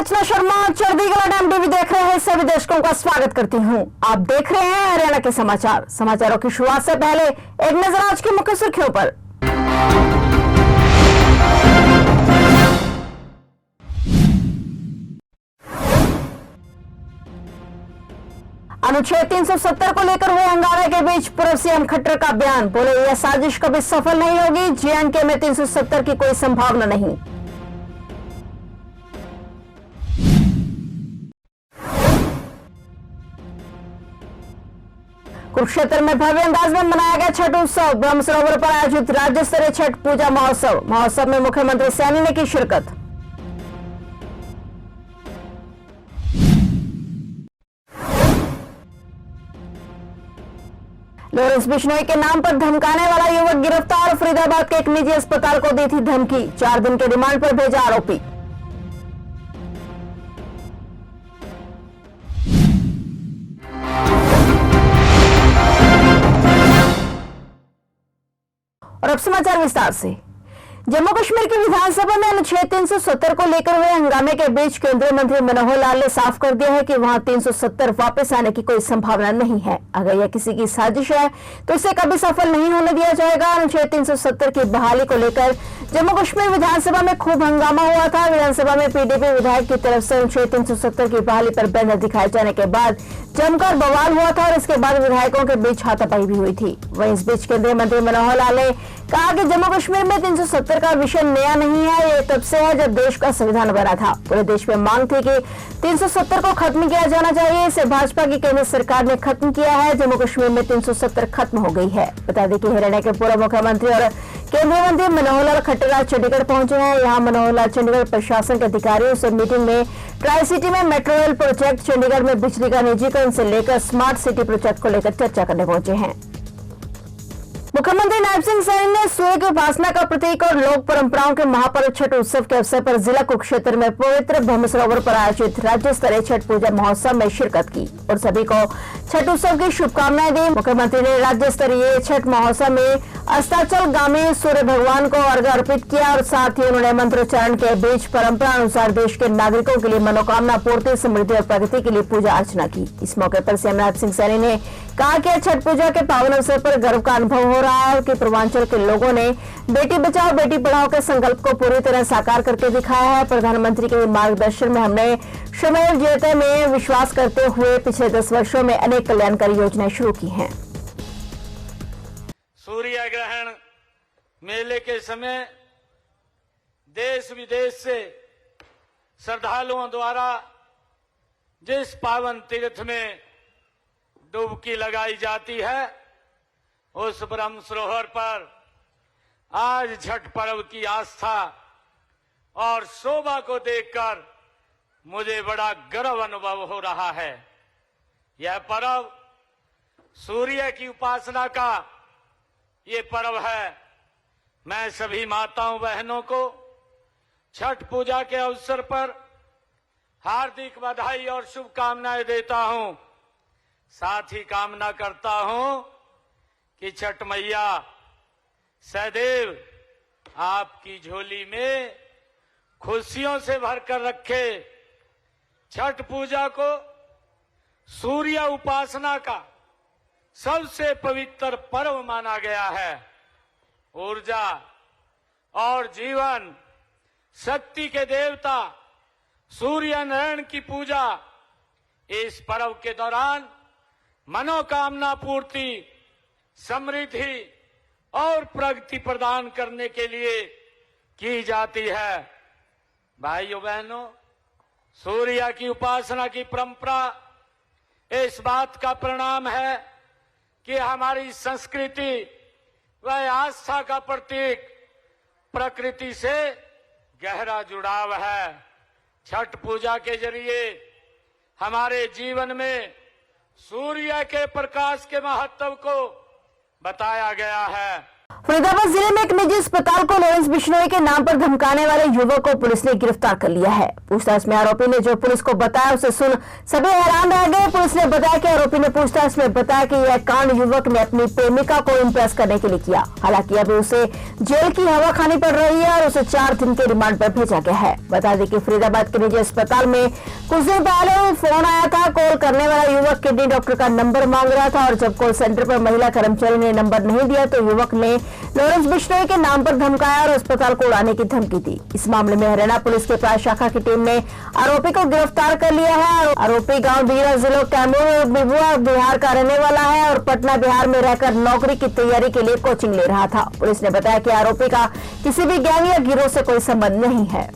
रचना Sharma चढ़ीगढ़ dam TV देख रहे हैं सभी दर्शकों का स्वागत करती हूं। आप देख रहे हैं हरियाणा के समाचार। समाचारों की शुरुआत से पहले एक नजर आज की मुख्य सुर्खियों पर। अनुच्छेद 370 को लेकर हुए हंगामे के बीच पूर्व सीएम खट्टर का बयान, बोले यह साजिश कभी सफल नहीं होगी, जेएंडके में 370 की कोई संभावना नहीं। कुरुक्षेत्र में भव्य अंदाज में मनाया गया छठ उत्सव। ब्रह्म सरोवर पर आयोजित राज्य स्तरीय छठ पूजा महोत्सव में मुख्यमंत्री सैनी ने की शिरकत। लॉरेंस बिश्नोई के नाम पर धमकाने वाला युवक गिरफ्तार। फरीदाबाद के एक निजी अस्पताल को दी थी धमकी। 4 दिन के रिमांड पर भेजा आरोपी। और अब समाचार विस्तार से। जम्मू कश्मीर की विधानसभा में अनुच्छेद 370 को लेकर हुए हंगामे के बीच केंद्रीय मंत्री मनोहर लाल ने साफ कर दिया है कि वहां 370 वापस आने की कोई संभावना नहीं है। अगर यह किसी की साजिश है तो इसे कभी सफल नहीं होने दिया जाएगा। अनुच्छेद 370 की बहाली को लेकर जम्मू कश्मीर विधानसभा में खूब हंगामा हुआ था। विधानसभा में पीडीपी विधायक की तरफ से अनुच्छेद 370 की बहाली पर बैनर दिखाए जाने के बाद जमकर बवाल हुआ था और इसके बाद विधायकों के बीच हाथापाई भी हुई थी। वहीं इस बीच केंद्रीय मंत्री मनोहर लाल ने कहा कि जम्मू कश्मीर में 370 का विषय नया नहीं है, ये तब से है जब देश का संविधान बना था। पूरे देश में मांग थी कि 370 को खत्म किया जाना चाहिए। इसे भाजपा की केंद्र सरकार ने खत्म किया है। जम्मू कश्मीर में 370 खत्म हो गई है। बता दें कि हरियाणा के पूर्व मुख्यमंत्री और केंद्रीय मंत्री मनोहर लाल खट्टर आज चंडीगढ़ पहुंचे हैं। यहाँ मनोहर लाल चंडीगढ़ प्रशासन के अधिकारियों से मीटिंग में ट्राई सिटी में मेट्रो रेल प्रोजेक्ट, चंडीगढ़ में बिजली का निजीकरण से लेकर स्मार्ट सिटी प्रोजेक्ट को लेकर चर्चा करने पहुंचे हैं। मुख्यमंत्री नायब सिंह सैनी ने सूर्य की उपासना का प्रतीक और लोक परंपराओं के महापर्व छठ उत्सव के अवसर पर जिला कुरुक्षेत्र में पवित्र ब्रह्म सरोवर पर आयोजित राज्य स्तरीय छठ पूजा महोत्सव में शिरकत की और सभी को छठ उत्सव की शुभकामनाएं दी। मुख्यमंत्री ने राज्य स्तरीय छठ महोत्सव में अस्ताचलगामी सूर्य भगवान को अर्घ्य अर्पित किया और साथ ही उन्होंने मंत्रोच्चारण के बीच परंपरा अनुसार देश के नागरिकों के लिए मनोकामना पूर्ति, समृद्धि और प्रगति के लिए पूजा अर्चना की। इस मौके पर सीएम नायब सिंह सैनी ने कहा कि छठ पूजा के पावन अवसर पर गर्व का अनुभव हो रहा है कि पूर्वांचल के लोगों ने बेटी बचाओ बेटी पढ़ाओ के संकल्प को पूरी तरह साकार करके दिखाया है। प्रधानमंत्री के मार्गदर्शन में हमने श्रमेव जयते में विश्वास करते हुए पिछले 10 वर्षों में अनेक कल्याणकारी योजनाएं शुरू की हैं। सूर्य ग्रहण मेले के समय देश विदेश से श्रद्धालुओं द्वारा जिस पावन तीर्थ में डुबकी लगाई जाती है, उस ब्रह्म सरोवर पर आज छठ पर्व की आस्था और शोभा को देखकर मुझे बड़ा गर्व अनुभव हो रहा है। यह पर्व सूर्य की उपासना का ये पर्व है। मैं सभी माताओं बहनों को छठ पूजा के अवसर पर हार्दिक बधाई और शुभकामनाएं देता हूं। साथ ही कामना करता हूं कि छठ मैया सदैव आपकी झोली में खुशियों से भरकर रखे। छठ पूजा को सूर्य उपासना का सबसे पवित्र पर्व माना गया है। ऊर्जा और जीवन शक्ति के देवता सूर्य नारायण की पूजा इस पर्व के दौरान मनोकामना पूर्ति, समृद्धि और प्रगति प्रदान करने के लिए की जाती है। भाइयों बहनों, सूर्य की उपासना की परंपरा इस बात का परिणाम है कि हमारी संस्कृति व आस्था का प्रतीक प्रकृति से गहरा जुड़ाव है। छठ पूजा के जरिए हमारे जीवन में सूर्य के प्रकाश के महत्व को बताया गया है। फरीदाबाद जिले में एक निजी अस्पताल को लॉरेंस बिश्नोई के नाम पर धमकाने वाले युवक को पुलिस ने गिरफ्तार कर लिया है। पूछताछ में आरोपी ने जो पुलिस को बताया उसे सुन सभी हैरान रह गए। पुलिस ने बताया कि आरोपी ने पूछताछ में बताया कि यह कांड युवक ने अपनी प्रेमिका को इम्प्रेस करने के लिए किया। हालांकि अभी उसे जेल की हवा खानी पड़ रही है और उसे 4 दिन के रिमांड पर भेजा गया है। बता दें कि फरीदाबाद के निजी अस्पताल में कुछ दिन पहले फोन आया था। कॉल करने वाला युवक किडनी डॉक्टर का नंबर मांग रहा था और जब कॉल सेंटर पर महिला कर्मचारी ने नंबर नहीं दिया तो युवक ने लॉरेंस बिश्नोई के नाम पर धमकाया और अस्पताल को उड़ाने की धमकी दी। इस मामले में हरियाणा पुलिस के प्रांत शाखा की टीम ने आरोपी को गिरफ्तार कर लिया है। आरोपी गांव बीरा जिले कैमूर बिबुआ बिहार का रहने वाला है और पटना बिहार में रहकर नौकरी की तैयारी के लिए कोचिंग ले रहा था। पुलिस ने बताया कि आरोपी का किसी भी गैंग या गिरोह से कोई संबंध नहीं है।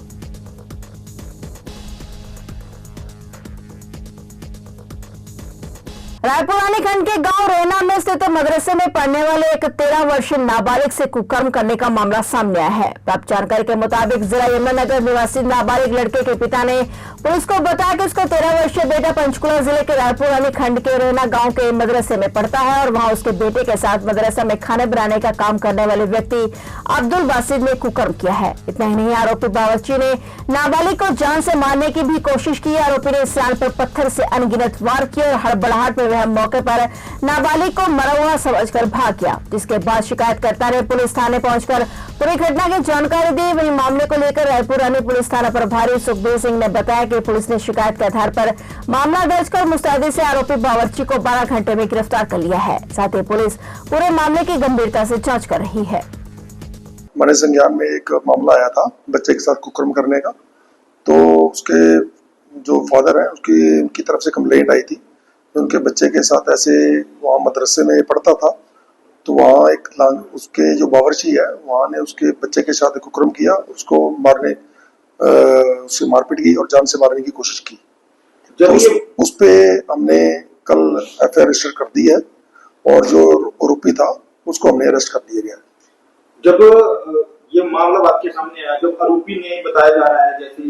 रायपुर रानी खंड के गांव रैना में स्थित मदरसे में पढ़ने वाले एक 13 वर्षीय नाबालिग से कुकर्म करने का मामला सामने आया है। प्राप्त जानकारी के मुताबिक जिला यमुनानगर निवासी नाबालिग लड़के के पिता ने पुलिस को बताया कि उसका 13 वर्षीय बेटा पंचकुला जिले के रायपुर रानी खंड के रैना गांव के मदरसे में पढ़ता है और वहां उसके बेटे के साथ मदरसा में खाने बनाने का काम करने वाले व्यक्ति अब्दुल बासिद ने कुकर्म किया है। इतना ही नहीं, आरोपी बावर्ची ने नाबालिग को जान से मारने की भी कोशिश की। आरोपी ने इस पर पत्थर से अनगिनत वार किए और हड़बड़ाहट में मौके पर नाबालिग को मरा हुआ समझकर भाग गया, जिसके बाद शिकायतकर्ता ने पुलिस थाने पहुंचकर पूरी घटना की जानकारी दी। वहीं मामले को लेकर रायपुर रानी पुलिस थाना प्रभारी सुखबीर सिंह ने बताया कि पुलिस ने शिकायत के आधार पर मामला दर्ज कर मुस्तैदी से आरोपी बावर्ची को 12 घंटे में गिरफ्तार कर लिया है। साथ ही पुलिस पूरे मामले की गंभीरता से जाँच कर रही है। हमारे संज्ञान में एक मामला आया था बच्चे के साथ कुकर्म करने का, तो उसके जो फादर है उनकी तरफ से कंप्लेंट आई थी। उनके बच्चे के साथ ऐसे वहाँ मदरसे में पढ़ता था, तो वहाँ एक उसके जो बावर्ची है वहाँ ने उसके बच्चे के साथ कुकर्म किया, उसको उससे मारपीट की और जान से मारने की कोशिश की। तो उस पे हमने कल FIR रजिस्टर कर दी है और जो आरोपी था उसको हमने अरेस्ट कर दिया गया। जब ये मामला आपके सामने आया, जब आरोपी ने बताया जा रहा है जैसे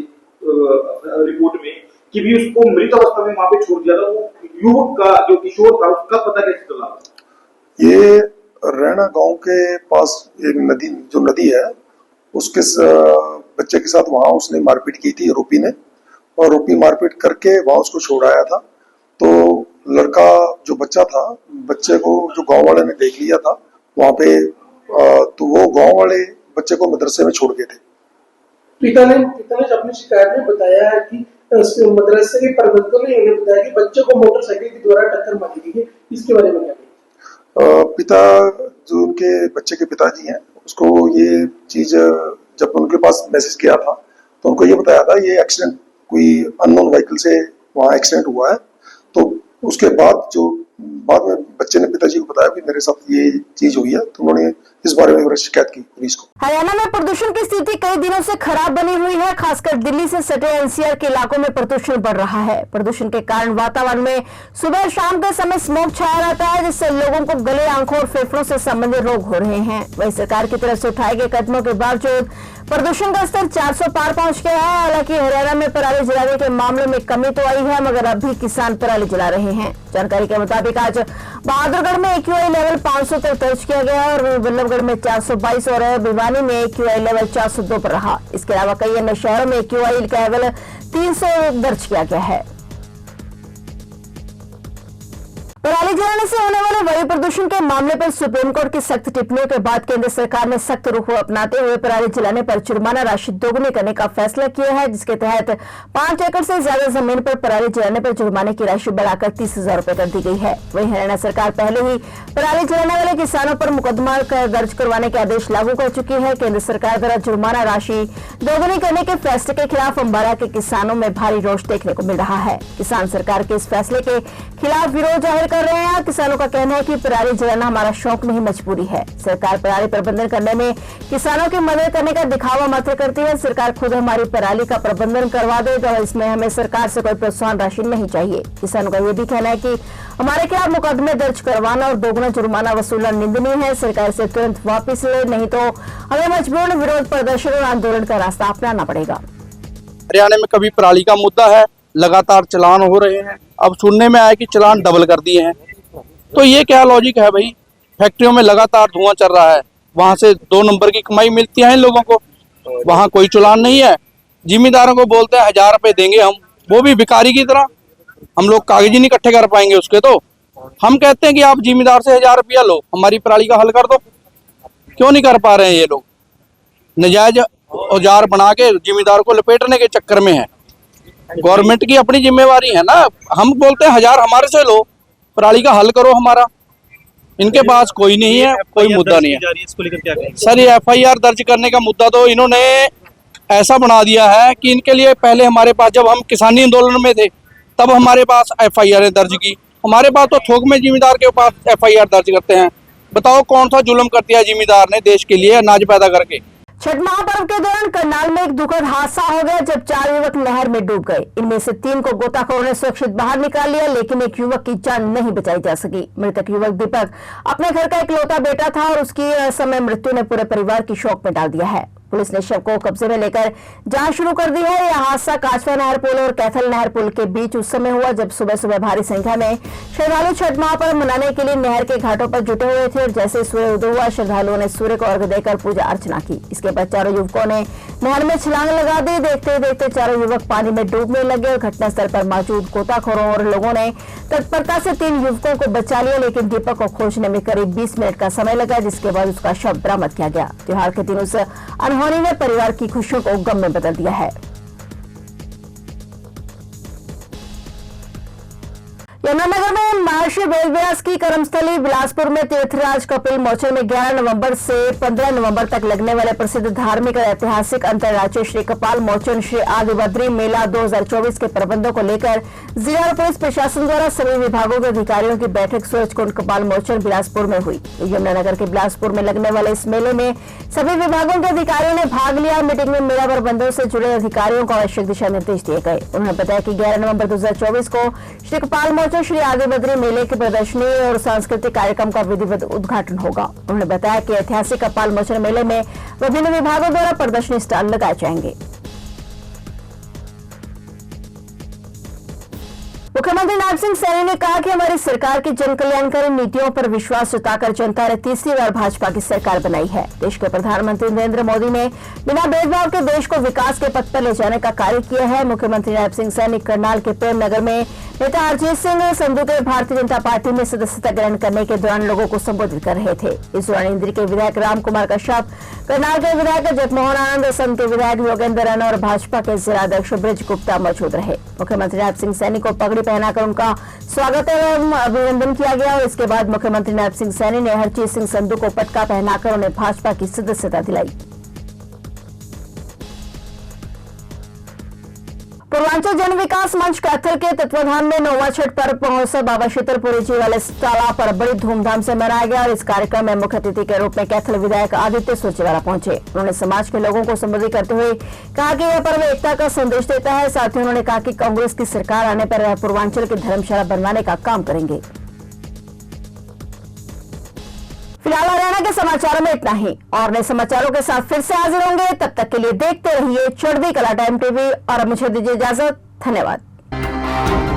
रिपोर्ट में कि भी उसको मृत अवस्था में वहां पे छोड़ दिया था, वो युवक का जो किशोर था उसका पता कैसे चला? ये रैना गांव के पास एक नदी है, उसके बच्चे के साथ वहां उसने मारपीट की थी आरोपी ने, और आरोपी मारपीट करके वहां उसको छोड़ आया था। तो लड़का जो बच्चा था, बच्चे को जो गांव वाले ने देख लिया था वहां पे, तो वो गांव वाले बच्चे को मदरसे में छोड़ गए थे। पिता ने अपनी शिकायत में बताया है कि मदरसे के प्रबंधकों ने उन्हें बताया कि बच्चे को मोटरसाइकिल के द्वारा टक्कर मारी गई है। इसके बारे में क्या? पिता जो उनके बच्चे के पिताजी हैं, उसको ये चीज जब उनके पास मैसेज किया था तो उनको ये बताया था ये एक्सीडेंट कोई अननोन व्हीकल से वहाँ एक्सीडेंट हुआ है। तो उसके बाद में बच्चे ने पिताजी को बताया कि मेरे साथ ये चीज हुई है, तो उन्होंने इस बारे में शिकायत की पुलिस को। हरियाणा में प्रदूषण की स्थिति कई दिनों से खराब बनी हुई है। खासकर दिल्ली से सटे NCR के इलाकों में प्रदूषण बढ़ रहा है। प्रदूषण के कारण वातावरण में सुबह शाम के समय स्मोक छाया रहता है, जिससे लोगों को गले, आंखों और फेफड़ों से संबंधित रोग हो रहे हैं। वहीं सरकार की तरफ से उठाए गए कदमों के बावजूद प्रदूषण का स्तर 400 पार पहुंच गया है। हालांकि हरियाणा में पराली जलाने के मामले में कमी तो आई है, मगर अब भी किसान पराली जला रहे हैं। जानकारी के मुताबिक आज बहादुरगढ़ में AQI लेवल 500 तक दर्ज किया गया और बल्लभगढ़ में 422 और भिवानी में AQI लेवल 402 पर रहा। इसके अलावा कई अन्य शहरों में AQI लेवल 300 दर्ज किया गया है। पराली जलाने से होने वाले वायु प्रदूषण के मामले पर सुप्रीम कोर्ट की सख्त टिप्पणियों के बाद केंद्र सरकार ने सख्त रुख अपनाते हुए पराली जलाने पर जुर्माना राशि दोगुनी करने का फैसला किया है, जिसके तहत 5 एकड़ से ज्यादा जमीन पर पराली जलाने पर जुर्माने की राशि बढ़ाकर 30,000 रुपए कर दी गई है। वहीं हरियाणा सरकार पहले ही पराली जलाने वाले किसानों पर मुकदमा दर्ज करवाने के आदेश लागू कर चुकी है। केंद्र सरकार द्वारा जुर्माना राशि दोगुनी करने के फैसले के खिलाफ अम्बाला के किसानों में भारी रोष देखने को मिल रहा है। किसान सरकार के इस फैसले के खिलाफ विरोध जाहिर कर रहे हैं। किसानों का कहना है कि पराली जलाना हमारा शौक नहीं, मजबूरी है। सरकार पराली प्रबंधन करने में किसानों की मदद करने का दिखावा मात्र करती है। सरकार खुद हमारी पराली का प्रबंधन करवा दे तो इसमें हमें सरकार से कोई प्रोत्साहन राशि नहीं चाहिए। किसानों का यह भी कहना है कि हमारे खिलाफ मुकदमे दर्ज करवाना और दोगुना जुर्माना वसूलना निंदनीय है। सरकार से तुरंत वापस ले, नहीं तो हमें मजबूर विरोध प्रदर्शन और आंदोलन का रास्ता अपनाना पड़ेगा। हरियाणा में कभी पराली का मुद्दा है, लगातार चलान हो रहे हैं। अब सुनने में आया कि चलान डबल कर दिए हैं, तो ये क्या लॉजिक है भाई? फैक्ट्रियों में लगातार धुआं चल रहा है, वहां से 2 नंबर की कमाई मिलती है इन लोगों को, वहां कोई चलान नहीं है। जिम्मेदारों को बोलते हैं 1000 रुपए देंगे हम, वो भी भिखारी की तरह। हम लोग कागज ही नहीं इकट्ठे कर पाएंगे उसके, तो हम कहते हैं कि आप जिम्मेदार से 1000 रुपया लो, हमारी पराली का हल कर दो। क्यों नहीं कर पा रहे हैं ये लोग? नजायज औजार बना के जिम्मेदार को लपेटने के चक्कर में है। गवर्नमेंट की अपनी जिम्मेवारी है ना। हम बोलते हैं 1000 हमारे से लो, पराली का हल करो हमारा। इनके पास कोई नहीं है, कोई मुद्दा नहीं है। इसको लेकर क्या कहेंगे? सर ये FIR दर्ज करने का मुद्दा तो इन्होंने ऐसा बना दिया है कि इनके लिए पहले हमारे पास, जब हम किसानी आंदोलन में थे तब हमारे पास FIR दर्ज की, हमारे पास तो थोक में जिम्मेदार के पास FIR दर्ज करते हैं। बताओ कौन सा जुल्म कर दिया जिम्मेदार ने देश के लिए अनाज पैदा करके। छठ महापर्व के दौरान करनाल में एक दुखद हादसा हो गया जब 4 युवक नहर में डूब गए। इनमें से 3 को गोताखोरों ने सुरक्षित बाहर निकाल लिया, लेकिन एक युवक की जान नहीं बचाई जा सकी। मृतक युवक दीपक अपने घर का इकलौता बेटा था और उसकी समय मृत्यु ने पूरे परिवार की शोक में डाल दिया है। पुलिस ने शव को कब्जे में लेकर जांच शुरू कर दी है। यह हादसा काचवा नहर पुल और कैथल नहर पुल के बीच उस समय हुआ जब सुबह सुबह भारी संख्या में श्रद्धालु छठ महापर्व मनाने के लिए नहर के घाटों पर जुटे हुए थे और जैसे सूर्य उदय हुआ श्रद्धालुओं ने सूर्य को अर्घ्य देकर पूजा अर्चना की। इसके बाद चारों युवकों ने नहर में छलांग लगा दी। देखते देखते चारों युवक पानी में डूबने लगे और घटनास्थल पर मौजूद गोताखोरों और लोगों ने तत्परता से 3 युवकों को बचा लिया, लेकिन दीपक को खोजने में करीब 20 मिनट का समय लगा, जिसके बाद उसका शव बरामद किया गया। त्योहार के दिन उस अनहोनी ने परिवार की खुशियों को गम में बदल दिया है। यमुनानगर में महर्षि वेदव्यास की कर्मस्थली बिलासपुर में तीर्थराज कपिल मोचन में 11 नवंबर से 15 नवंबर तक लगने वाले प्रसिद्ध धार्मिक और ऐतिहासिक अंतर्राज्यीय श्री कपाल मोचन श्री आदि बद्री मेला 2024 के प्रबंधों को लेकर जिला और पुलिस प्रशासन द्वारा सभी विभागों के अधिकारियों की बैठक सूरजकुंड कपाल मोचन बिलासपुर में हुई। यमुनानगर के बिलासपुर में लगने वाले इस मेले में सभी विभागों के अधिकारियों ने भाग लिया। मीटिंग में मेला प्रबंधों से जुड़े अधिकारियों को आवश्यक दिशा निर्देश दिए गए। उन्होंने बताया कि 11 नवंबर 2024 को श्री कपाल मोचन श्री आदि बद्री मेले की प्रदर्शनी और सांस्कृतिक कार्यक्रम का विधिवत उद्घाटन होगा। उन्होंने बताया कि ऐतिहासिक कपाल मोचन मेले में विभिन्न विभागों द्वारा प्रदर्शनी स्टॉल लगाए जाएंगे। मुख्यमंत्री नायब सिंह सैनी ने कहा कि हमारी सरकार की जन कल्याणकारी नीतियों पर विश्वास जताकर जनता ने तीसरी बार भाजपा की सरकार बनाई है। देश के प्रधानमंत्री नरेंद्र मोदी ने बिना भेदभाव के देश को विकास के पथ पर ले जाने का कार्य किया है। मुख्यमंत्री नायब सिंह सैनी करनाल के प्रेम नगर में नेता हरजीत सिंह संधू के भारतीय जनता पार्टी में सदस्यता ग्रहण करने के दौरान लोगों को संबोधित कर रहे थे। इस दौरान इंद्री के विधायक राम कुमार कश्यप, करनाल के विधायक जगमोहन आनंद, असम के विधायक योगेंद्र राणा और भाजपा के जिला अध्यक्ष ब्रिज गुप्ता मौजूद रहे। मुख्यमंत्री नायब सिंह सैनी को पगड़ी पहनाकर उनका स्वागत एवं अभिनंदन किया गया और इसके बाद मुख्यमंत्री नायब सिंह सैनी ने हरजीत सिंह संधू को पटका पहनाकर उन्हें भाजपा की सदस्यता दिलाई। पूर्वांचल जन विकास मंच कैथल के तत्वाधान में 9वां छठ पर्व महोत्सव बाबा शीतलपुरी जी वाले तालाब पर बड़ी धूमधाम से मनाया गया और इस कार्यक्रम में मुख्य अतिथि के रूप में कैथल विधायक आदित्य सुरजेवाला पहुंचे। उन्होंने समाज के लोगों को संबोधित करते हुए कहा कि यह पर्व एकता का संदेश देता है। साथ ही उन्होंने कहा कि कांग्रेस की सरकार आने पर पूर्वांचल की धर्मशाला बनवाने का काम करेंगे। फिलहाल हरियाणा के समाचारों में इतना ही और नए समाचारों के साथ फिर से हाजिर होंगे। तब तक के लिए देखते रहिए चढ़ती कला टाइम टीवी और मुझे दीजिए इजाजत। धन्यवाद।